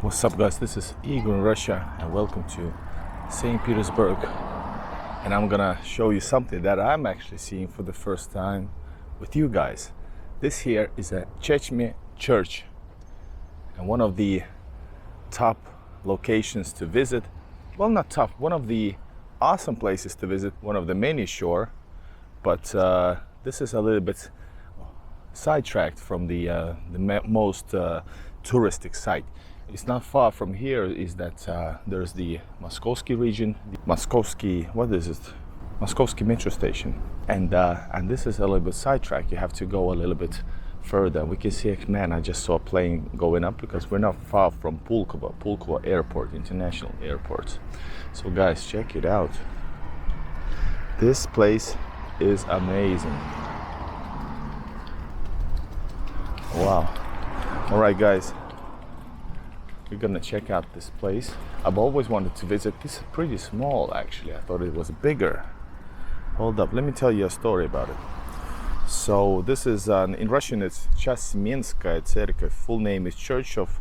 What's up, guys? This is Igor in Russia, and welcome to St. Petersburg. And I'm gonna show you something that I'm actually seeing for the first time with you guys. This here is a Chesme church, and one of the top locations to visit. Well, not top, one of the awesome places to visit, one of the many, sure, but this is a little bit sidetracked from the most touristic site. It's not far from here. Is that there's the Moskovsky region, Moskovsky metro station, and this is a little bit sidetracked. You have to go a little bit further. We can see, man, I just saw a plane going up because we're not far from Pulkovo Airport, international airport. So guys, check it out. This place is amazing. Wow. All right, guys. We're gonna check out this place. I've always wanted to visit. This is pretty small, actually. I thought it was bigger. Hold up, let me tell you a story about it. So this is, in Russian it's Chesmenskaya Cerkev. Full name is Church of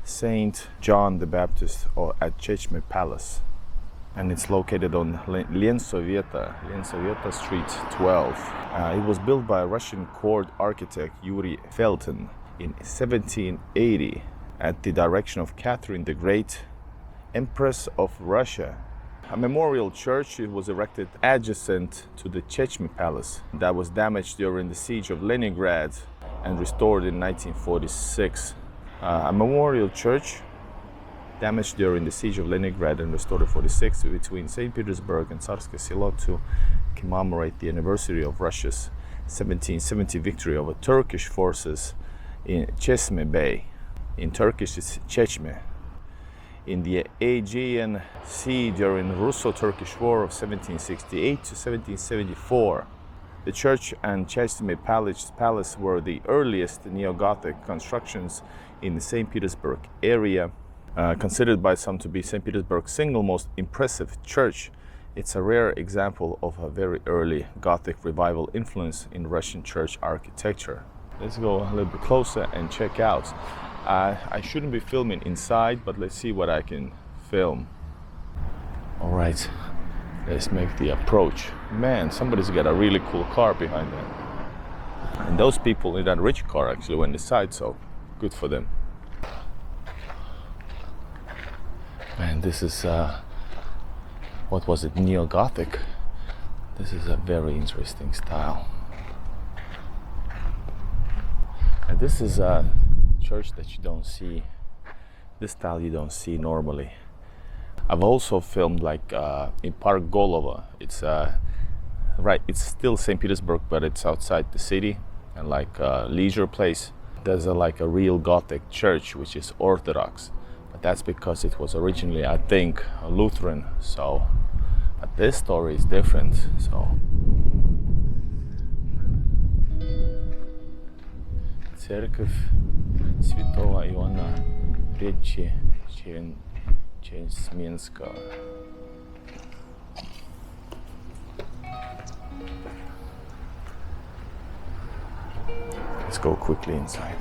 Saint John the Baptist, or at Chesme Palace. And it's located on Lensoveta Street 12. It was built by Russian court architect Yuri Felton in 1780. At the direction of Catherine the Great, Empress of Russia. A memorial church, it was erected adjacent to the Chesme Palace that was damaged during the siege of Leningrad and restored in 1946. A memorial church damaged during the siege of Leningrad and restored in 1946 between St. Petersburg and Tsarskoye Selo to commemorate the anniversary of Russia's 1770 victory over Turkish forces in Chesme Bay. In Turkish, it's Chesme. In the Aegean Sea during the Russo-Turkish War of 1768 to 1774, the church and Chesme Palace were the earliest neo-Gothic constructions in the St. Petersburg area. Considered by some to be St. Petersburg's single most impressive church, it's a rare example of a very early Gothic revival influence in Russian church architecture. Let's go a little bit closer and check out. I shouldn't be filming inside, but let's see what I can film. All right, let's make the approach. Man, somebody's got a really cool car behind them. And those people in that rich car actually went inside, so good for them. Man, this is, what was it, Neo-Gothic? This is a very interesting style. And this is a church that you don't see, this style you don't see normally. I've also filmed like in Park Golova. It's it's still St. Petersburg, but it's outside the city and like a leisure place. There's like a real Gothic church which is Orthodox, but that's because it was originally, I think, a Lutheran. So, but this story is different. So. Церковь Святого Иоанна Чесменского. Let's go quickly inside.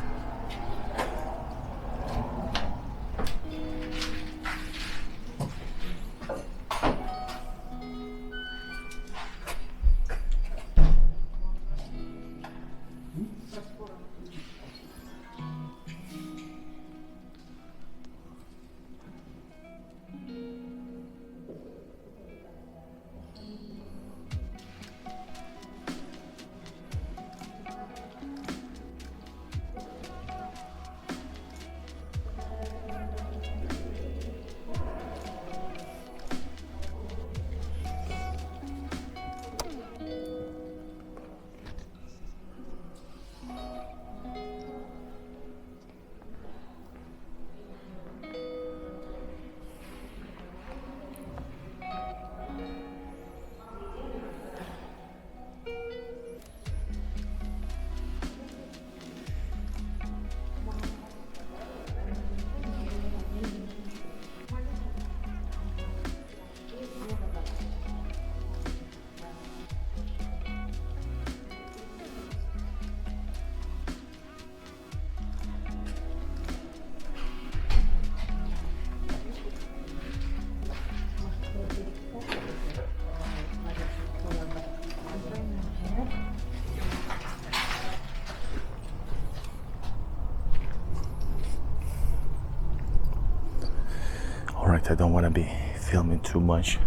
Alright, I don't want to be filming too much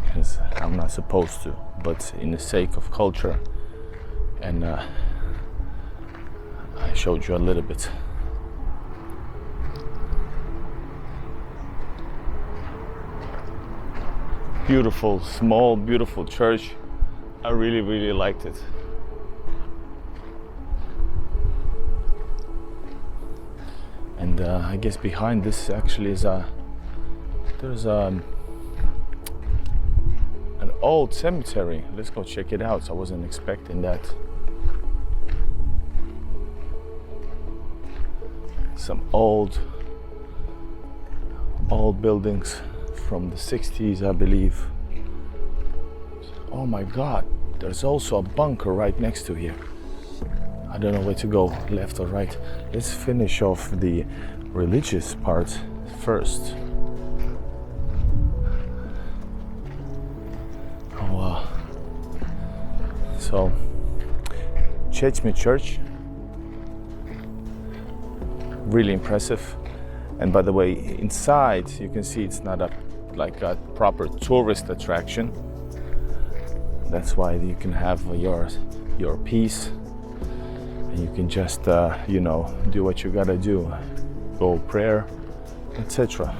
because I'm not supposed to, but in the sake of culture, and I showed you a little bit. Beautiful, small, beautiful church. I really liked it. And I guess behind this actually is there's an old cemetery. Let's go check it out. I wasn't expecting that. Some old buildings from the 60s, I believe. Oh my God, there's also a bunker right next to here. I don't know where to go, left or right. Let's finish off the religious part first. Oh wow. So, Chesme Church. Really impressive. And by the way, inside you can see it's not like a proper tourist attraction. That's why you can have your peace, and you can just do what you gotta do, go prayer, etc.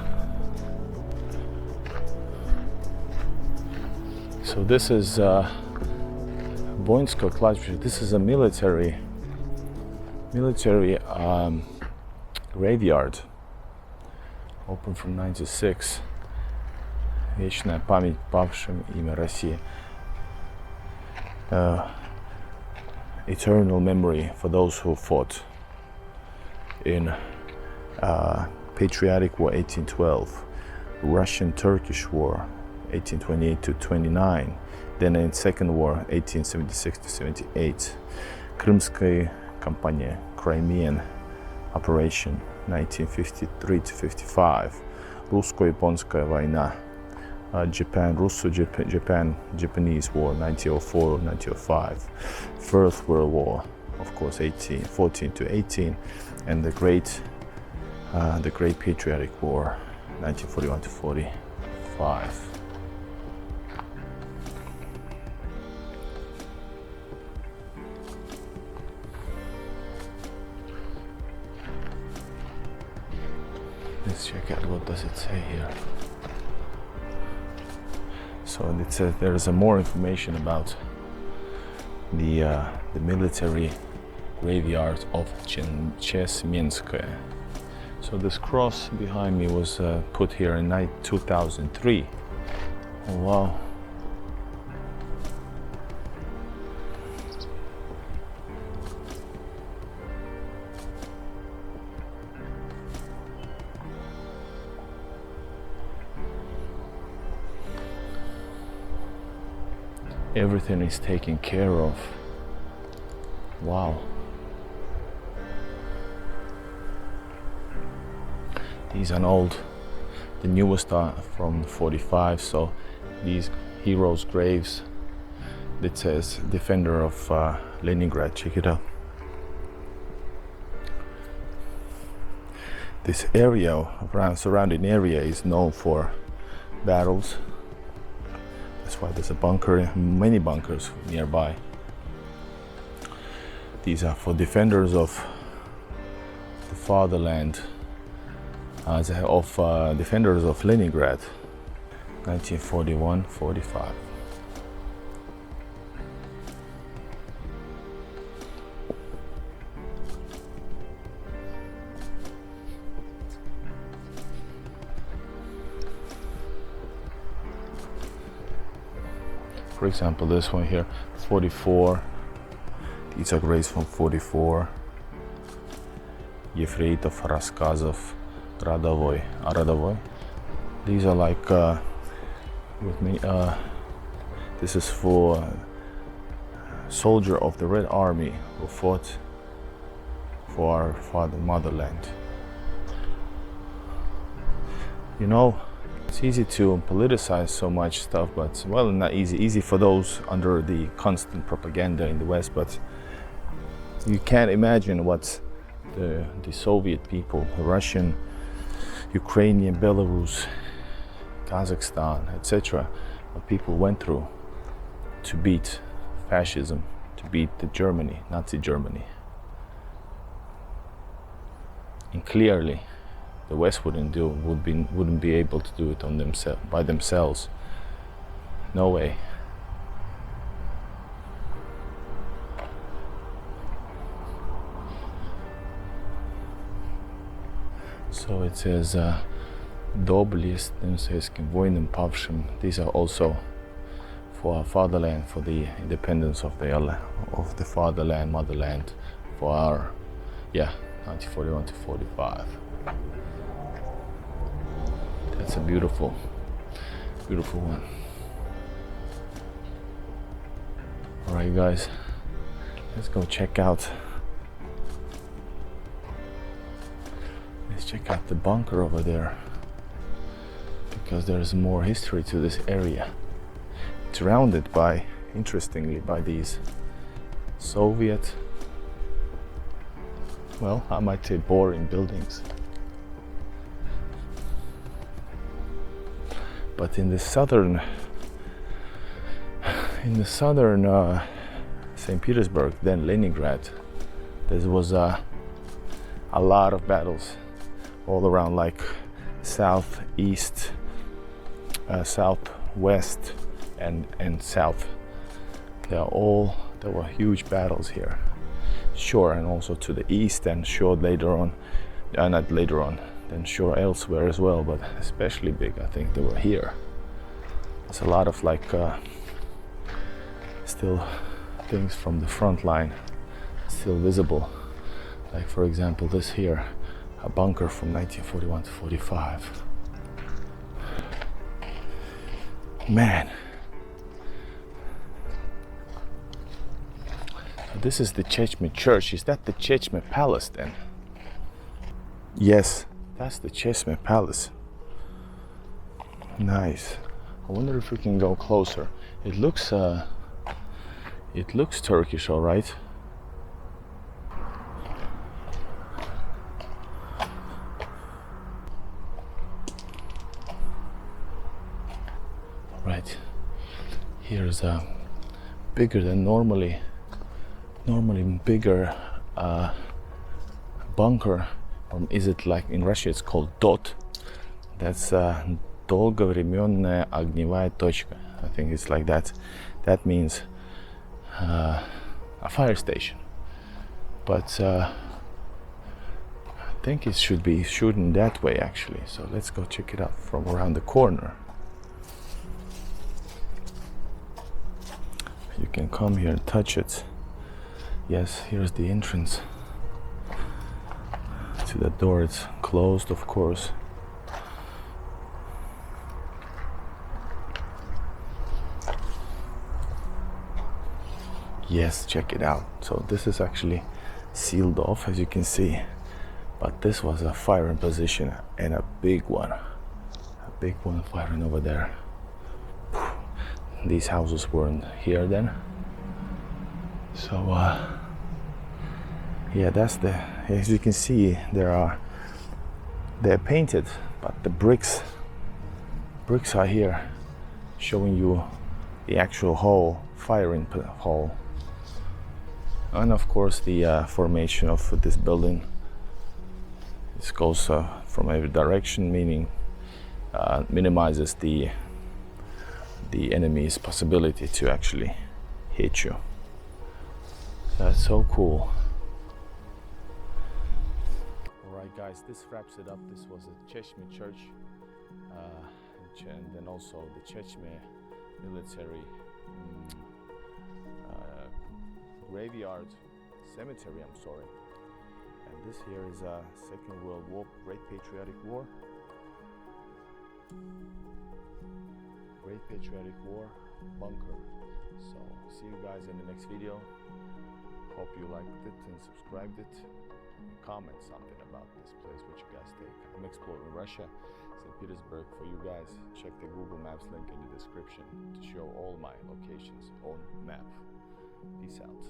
So this is Voinsko Kладбище. This is a military graveyard, open from 96. Вечная память павшим, имя России. Eternal memory for those who fought in Patriotic War 1812, Russian-Turkish War 1828 to 29, then in Second War 1876 to 78, Крымская кампания, Crimean Operation 1953 to 55, Русско-японская война, Japanese War 1904-1905, First World War, of course 1814 to 18, and the Great Patriotic War 1941 to 45. Let's check out what does it say here. So it says there is more information about the military graveyard of Chesmenskaya. So this cross behind me was put here in 2003. Oh wow. Everything is taken care of. Wow. These are old. The newest are from 45. So these heroes' graves. It says defender of Leningrad. Check it out. This area, surrounding area, is known for battles. That's why there's a bunker, many bunkers nearby. These are for defenders of the fatherland, defenders of Leningrad, 1941-45. For example, this one here, 44. These are graves from 44. Ефрейтов, рассказов, Родовой. А Родовой? These are like, with me, this is for soldier of the Red Army who fought for our motherland. You know, it's easy to politicize so much stuff, but, well, not easy. Easy for those under the constant propaganda in the West, but you can't imagine what the Soviet people, the Russian Ukrainian, Belarus, Kazakhstan, etc. What people went through to beat fascism, to beat the Germany, Nazi Germany. And clearly, the West wouldn't be able to do it by themselves. No way. So it says, доблестным советским воинам павшим. These are also for our fatherland, for the independence of the fatherland, motherland, for our, 1941 to 45. That's a beautiful, beautiful one. All right, guys, let's go check out. Let's check out the bunker over there, because there's more history to this area. It's surrounded by, interestingly, by these Soviet, well, I might say boring buildings. But in the southern St. Petersburg, then Leningrad, there was a lot of battles all around, like southeast, southwest, and south. There were huge battles here. Sure, and also to the east, and sure later on, not later on, then sure elsewhere as well, but especially big, I think they were here. There's a lot of still things from the front line still visible. Like, for example, this here, a bunker from 1941 to 45. Man. So this is the Chesme church. Is that the Chesme palace then? Yes, that's the Chesme palace. Nice. I wonder if we can go closer. It looks Turkish, all right. Right. Here's a bigger than normally bigger bunker, or is it like in Russia it's called DOT? That's долговременная огневая точка. I think it's like that. That means a fire station. But I think it should be shooting that way actually. So let's go check it out from around the corner. You can come here and touch it. Yes, here's the entrance to the door. It's closed, of course. Yes, check it out. So this is actually sealed off, as you can see. But this was a firing position, and a big one. A big one firing over there. These houses weren't here then. So yeah, that's as you can see, they're painted, but the bricks are here, showing you the actual hole, firing hole. And of course the formation of this building. This goes from every direction, meaning minimizes the enemy's possibility to actually hit you. That's so cool. Alright guys, this wraps it up. This was a Chesme church, and then also the Chesme military graveyard, cemetery, I'm sorry. And this here is a Second World War, Great Patriotic War. Great Patriotic War bunker. So see you guys in the next video. Hope you liked it and subscribed it. Comment something about this place, what you guys think. I'm exploring Russia, St. Petersburg for you guys. Check the Google Maps link in the description to show all my locations on map. Peace out.